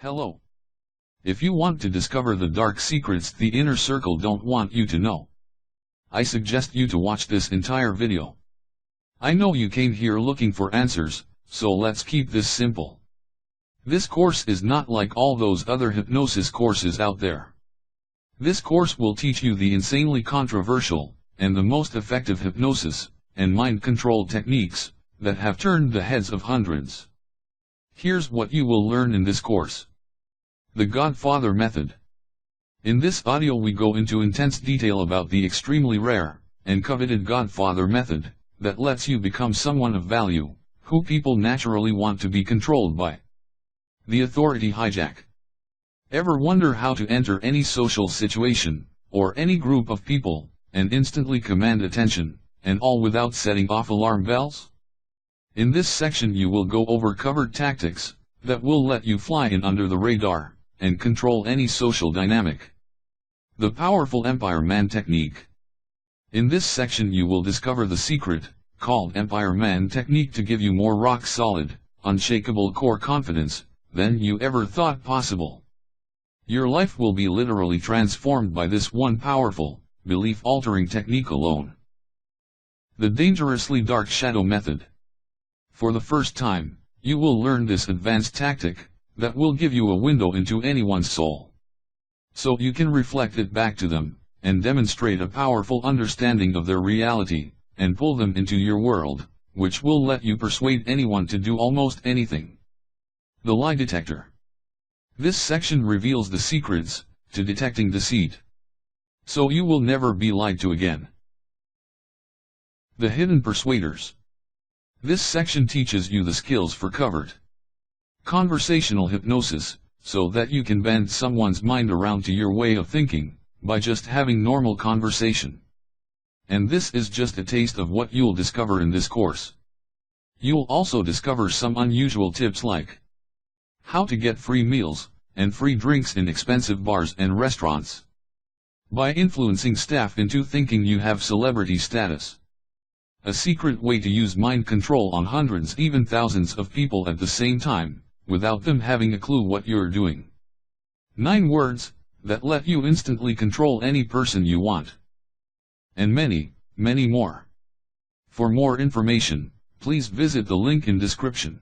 Hello. If you want to discover the dark secrets the inner circle don't want you to know, I suggest you to watch this entire video. I know you came here looking for answers, so let's keep this simple. This course is not like all those other hypnosis courses out there. This course will teach you the insanely controversial, and the most effective hypnosis, and mind control techniques, that have turned the heads of hundreds. Here's what you will learn in this course. The Godfather Method. In this audio we go into intense detail about the extremely rare, and coveted Godfather Method, that lets you become someone of value, who people naturally want to be controlled by. The Authority Hijack. Ever wonder how to enter any social situation, or any group of people, and instantly command attention, and all without setting off alarm bells? In this section you will go over covered tactics, that will let you fly in under the radar, and control any social dynamic. The Powerful Empire Man Technique. In this section you will discover the secret, called Empire Man Technique, to give you more rock-solid, unshakable core confidence, than you ever thought possible. Your life will be literally transformed by this one powerful, belief-altering technique alone. The Dangerously Dark Shadow Method. For the first time, you will learn this advanced tactic, that will give you a window into anyone's soul. So you can reflect it back to them, and demonstrate a powerful understanding of their reality, and pull them into your world, which will let you persuade anyone to do almost anything. The Lie Detector. This section reveals the secrets, to detecting deceit. So you will never be lied to again. The Hidden Persuaders. This section teaches you the skills for covert conversational hypnosis, so that you can bend someone's mind around to your way of thinking, by just having normal conversation. And this is just a taste of what you'll discover in this course. You'll also discover some unusual tips like how to get free meals, and free drinks in expensive bars and restaurants, by influencing staff into thinking you have celebrity status. A secret way to use mind control on hundreds, even thousands of people at the same time, without them having a clue what you're doing. 9 words, that let you instantly control any person you want. And many, many more. For more information, please visit the link in description.